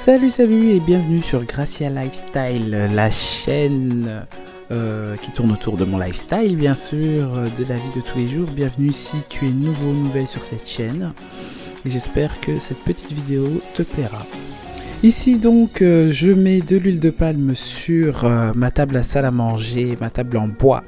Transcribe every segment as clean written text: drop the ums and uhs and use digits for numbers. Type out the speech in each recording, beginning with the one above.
Salut et bienvenue sur Gracia Lifestyle, la chaîne qui tourne autour de mon lifestyle, bien sûr, de la vie de tous les jours. Bienvenue si tu es nouveau ou nouvelle sur cette chaîne et j'espère que cette petite vidéo te plaira. Ici donc je mets de l'huile de palme sur ma table à salle à manger, ma table en bois.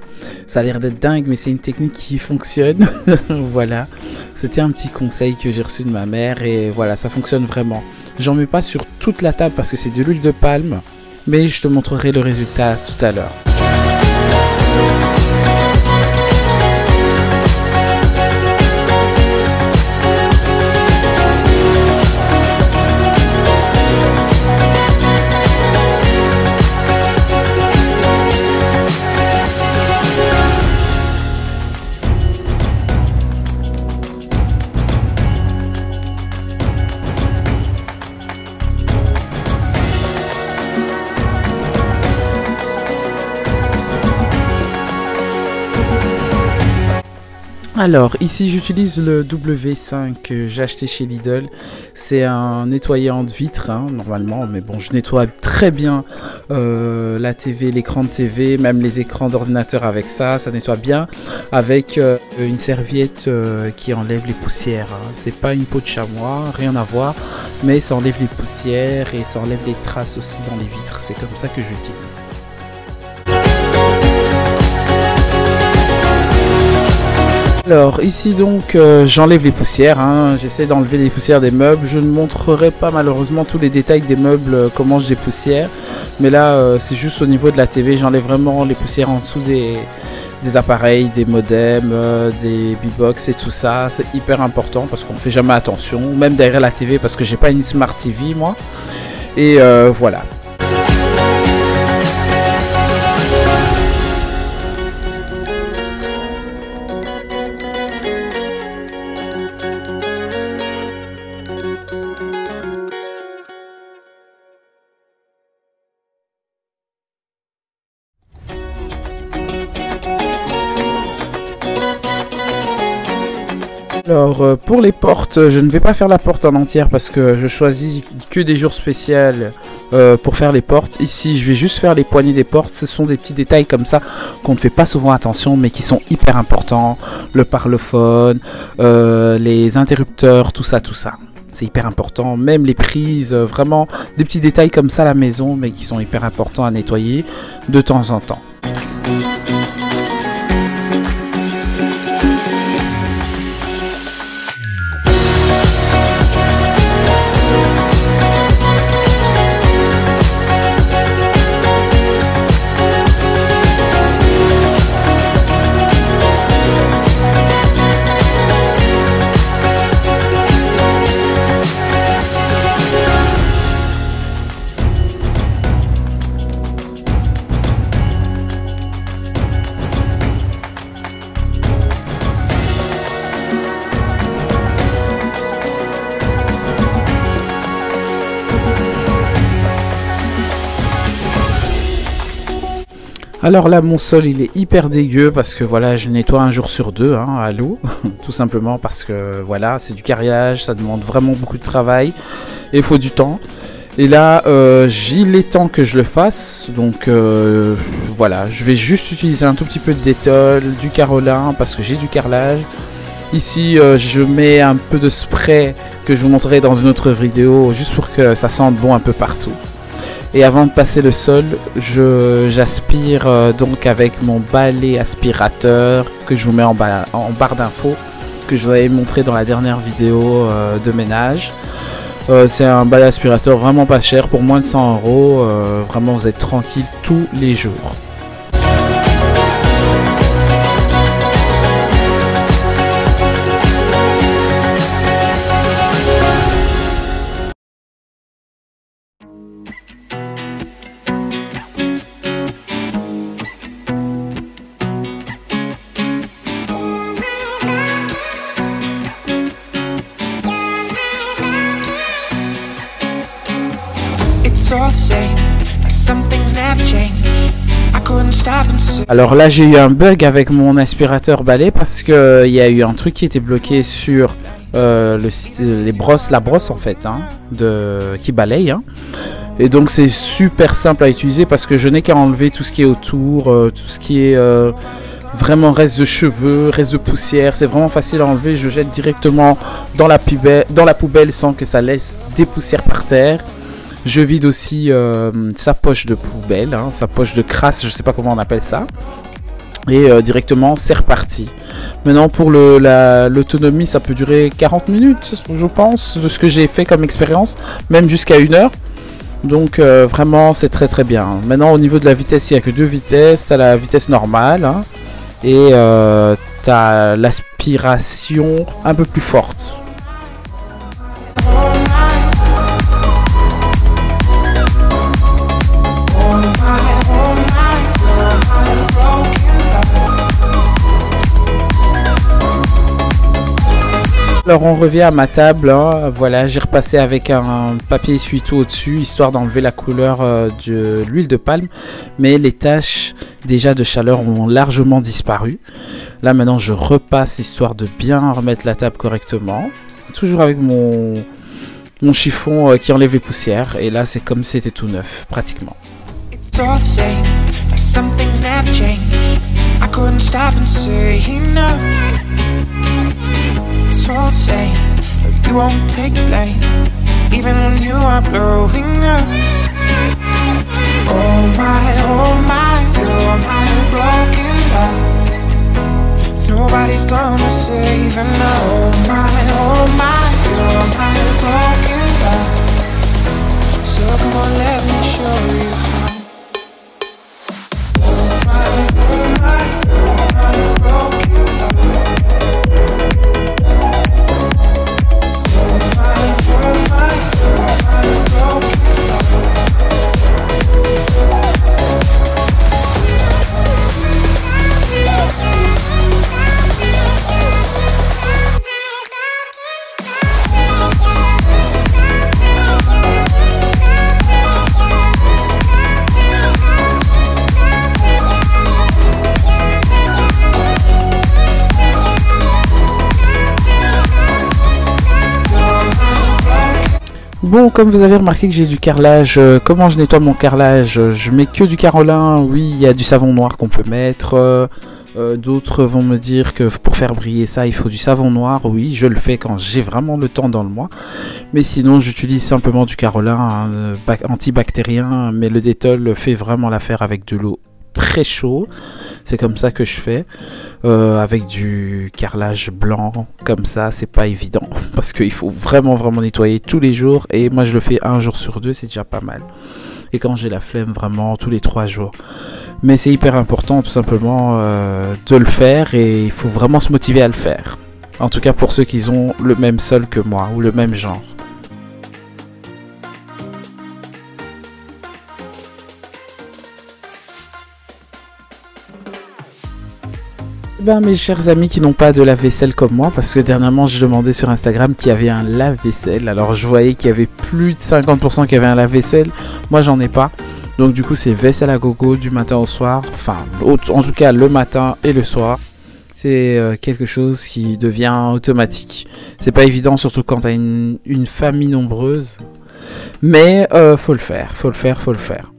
Ça a l'air d'être dingue mais c'est une technique qui fonctionne. Voilà, c'était un petit conseil que j'ai reçu de ma mère et voilà, ça fonctionne vraiment. J'en mets pas sur toute la table parce que c'est de l'huile de palme, mais je te montrerai le résultat tout à l'heure. Alors ici j'utilise le W5 que j'ai acheté chez Lidl. C'est un nettoyant de vitre hein, normalement, mais bon je nettoie très bien la TV, l'écran de TV, même les écrans d'ordinateur avec ça, ça nettoie bien avec une serviette qui enlève les poussières. Hein. C'est pas une peau de chamois, rien à voir, mais ça enlève les poussières et ça enlève les traces aussi dans les vitres. C'est comme ça que j'utilise. Alors ici donc j'enlève les poussières, hein. J'essaie d'enlever les poussières des meubles. Je ne montrerai pas malheureusement tous les détails des meubles, comment je dépoussière. Mais là c'est juste au niveau de la TV, j'enlève vraiment les poussières en dessous des appareils, des modems, des beatbox et tout ça. C'est hyper important parce qu'on fait jamais attention, même derrière la TV parce que j'ai pas une Smart TV moi. Et voilà. Alors pour les portes, je ne vais pas faire la porte en entière parce que je choisis que des jours spéciaux pour faire les portes. Ici je vais juste faire les poignées des portes. Ce sont des petits détails comme ça qu'on ne fait pas souvent attention mais qui sont hyper importants. Le parlophone, les interrupteurs, tout ça. C'est hyper important, même les prises, vraiment des petits détails comme ça à la maison mais qui sont hyper importants à nettoyer de temps en temps. Alors là mon sol il est hyper dégueu parce que voilà je nettoie un jour sur deux hein, à l'eau tout simplement parce que voilà c'est du carrelage, ça demande vraiment beaucoup de travail et il faut du temps. Et là il est temps que je le fasse donc voilà je vais juste utiliser un tout petit peu de Dettol, du Carolin parce que j'ai du carrelage. Ici je mets un peu de spray que je vous montrerai dans une autre vidéo juste pour que ça sente bon un peu partout. Et avant de passer le sol, j'aspire donc avec mon balai aspirateur que je vous mets en barre d'infos, que je vous avais montré dans la dernière vidéo de ménage. C'est un balai aspirateur vraiment pas cher, pour moins de 100 €. Vraiment vous êtes tranquille tous les jours. Alors là j'ai eu un bug avec mon aspirateur balai parce que il y a eu un truc qui était bloqué sur les brosses, la brosse en fait, hein, qui balaye. Hein. Et donc c'est super simple à utiliser parce que je n'ai qu'à enlever tout ce qui est autour, tout ce qui est vraiment reste de cheveux, reste de poussière. C'est vraiment facile à enlever. Je jette directement dans la poubelle sans que ça laisse des poussières par terre. Je vide aussi sa poche de poubelle, hein, sa poche de crasse, je sais pas comment on appelle ça. Et directement c'est reparti. Maintenant pour l'autonomie ça peut durer 40 minutes je pense, de ce que j'ai fait comme expérience, même jusqu'à 1 heure. Donc vraiment c'est très très bien. Maintenant au niveau de la vitesse il n'y a que 2 vitesses, tu as la vitesse normale hein, et tu as l'aspiration un peu plus forte. Alors on revient à ma table, hein. Voilà, j'ai repassé avec un papier essuie-tout au-dessus, histoire d'enlever la couleur de l'huile de palme. Mais les taches déjà de chaleur ont largement disparu. Là maintenant je repasse, histoire de bien remettre la table correctement. Toujours avec mon chiffon qui enlève les poussières. Et là c'est comme si c'était tout neuf, pratiquement. It's all the same, but you won't take the blame, even when you are blowing up. Oh my, you're my broken love. Nobody's gonna save enough. Oh my, you're my broken love. So come on, let me show you how. Oh my, you're my broken love. Bon, comme vous avez remarqué que j'ai du carrelage, comment je nettoie mon carrelage? Je mets que du Carolin. Oui, il y a du savon noir qu'on peut mettre. D'autres vont me dire que pour faire briller ça, il faut du savon noir. Oui, je le fais quand j'ai vraiment le temps dans le mois. Mais sinon, j'utilise simplement du Carolin hein, antibactérien. Mais le Dettol fait vraiment l'affaire avec de l'eau très chaud. C'est comme ça que je fais. Avec du carrelage blanc comme ça, c'est pas évident parce qu'il faut vraiment nettoyer tous les jours. Et moi je le fais 1 jour sur 2, c'est déjà pas mal. Et quand j'ai la flemme, vraiment tous les 3 jours. Mais c'est hyper important tout simplement de le faire. Et il faut vraiment se motiver à le faire. En tout cas pour ceux qui ont le même sol que moi ou le même genre. Ben, mes chers amis qui n'ont pas de lave-vaisselle comme moi, parce que dernièrement j'ai demandé sur Instagram qu'il y avait un lave-vaisselle. Alors je voyais qu'il y avait plus de 50% qui avaient un lave-vaisselle. Moi j'en ai pas. Donc du coup c'est vaisselle à gogo du matin au soir. Enfin en tout cas le matin et le soir. C'est quelque chose qui devient automatique. C'est pas évident surtout quand tu as une famille nombreuse. Mais faut le faire, faut le faire.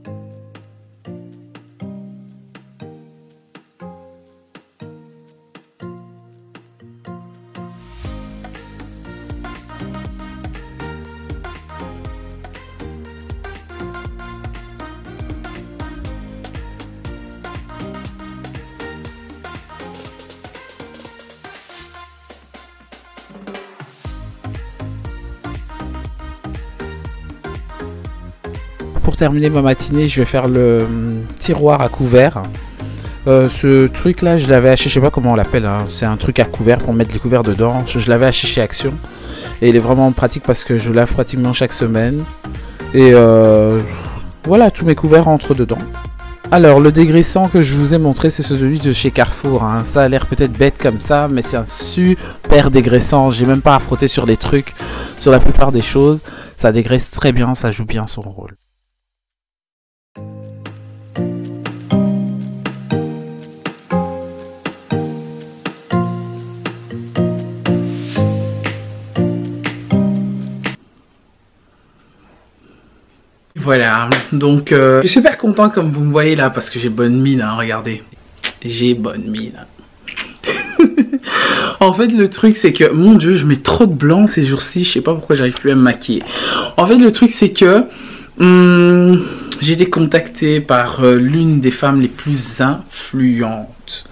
Pour terminer ma matinée, je vais faire le tiroir à couvert. Ce truc là, je l'avais acheté, je sais pas comment on l'appelle, hein. C'est un truc à couvert pour mettre les couverts dedans. Je l'avais acheté chez Action et il est vraiment pratique parce que je lave pratiquement chaque semaine. Et voilà, tous mes couverts rentrent dedans. Alors le dégraissant que je vous ai montré, c'est celui de chez Carrefour, hein. Ça a l'air peut-être bête comme ça, mais c'est un super dégraissant. J'ai même pas à frotter sur des trucs, sur la plupart des choses. Ça dégraisse très bien, ça joue bien son rôle. Voilà, donc je suis super content comme vous me voyez là parce que j'ai bonne mine, hein, regardez. J'ai bonne mine. En fait le truc c'est que, mon dieu, je mets trop de blanc ces jours-ci, je sais pas pourquoi j'arrive plus à me maquiller. En fait le truc c'est que j'ai été contactée par l'une des femmes les plus influentes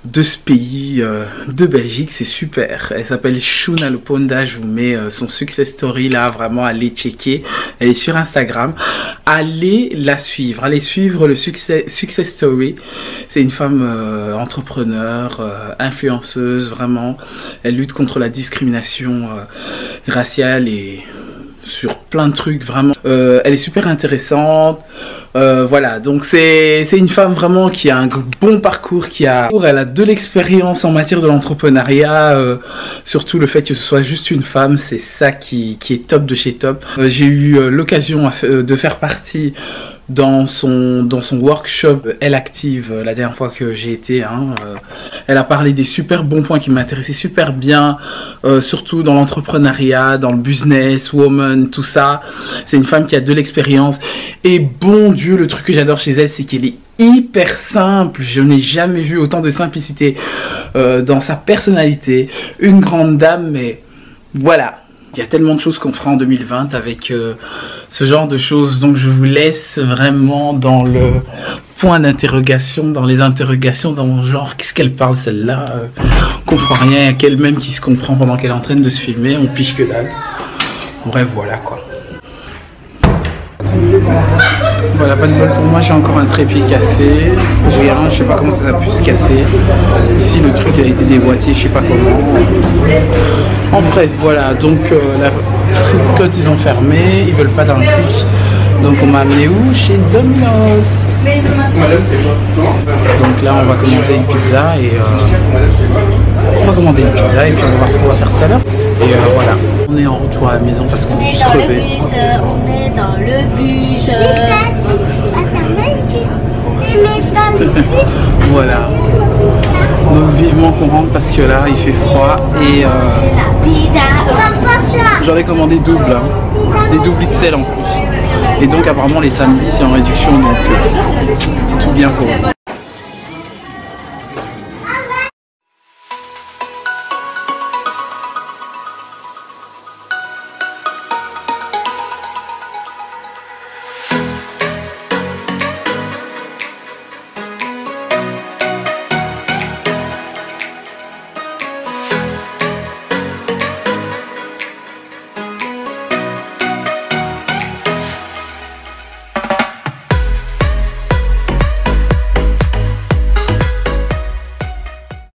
de ce pays, de Belgique, c'est super. Elle s'appelle Shuna Loponda, je vous mets son success story là, vraiment allez checker. Elle est sur Instagram, allez la suivre, allez suivre le success story. C'est une femme entrepreneur, influenceuse, vraiment. Elle lutte contre la discrimination raciale et sur plein de trucs, vraiment. Elle est super intéressante. Voilà, donc c'est une femme vraiment qui a un bon parcours, elle a de l'expérience en matière de l'entrepreneuriat, surtout le fait que ce soit juste une femme, c'est ça qui est top de chez top. J'ai eu l'occasion de faire partie dans son workshop Elle Active la dernière fois que j'ai été, hein. Elle a parlé des super bons points qui m'intéressaient super bien, surtout dans l'entrepreneuriat, dans le business, woman, tout ça. C'est une femme qui a de l'expérience et bon Dieu, le truc que j'adore chez elle, c'est qu'elle est hyper simple. Je n'ai jamais vu autant de simplicité dans sa personnalité. Une grande dame, mais voilà. Il y a tellement de choses qu'on fera en 2020 avec ce genre de choses. Donc je vous laisse vraiment dans le point d'interrogation, dans les interrogations, dans mon genre, qu'est-ce qu'elle parle celle-là, on comprend rien, il y a qu'elle même qui se comprend pendant qu'elle est en train de se filmer, on piche que dalle. Bref, voilà quoi. Voilà, pas de bol pour moi, j'ai encore un trépied cassé. Rien, je sais pas comment ça a pu se casser. Ici le truc a été déboîté, je sais pas comment. En bref, voilà, donc la food court ils ont fermé, ils veulent pas d'un truc. Donc on m'a amené où? Chez Domino's. Donc là on va commander une pizza et on va voir ce qu'on va faire tout à l'heure. Et voilà, on est en retour à la maison parce qu'on est juste crevé. On est dans le bus. Voilà. Donc vivement qu'on rentre parce que là il fait froid et j'en ai commandé double, hein. Des doubles XL en plus. Et donc apparemment les samedis c'est en réduction, donc c'est tout bien pour vous.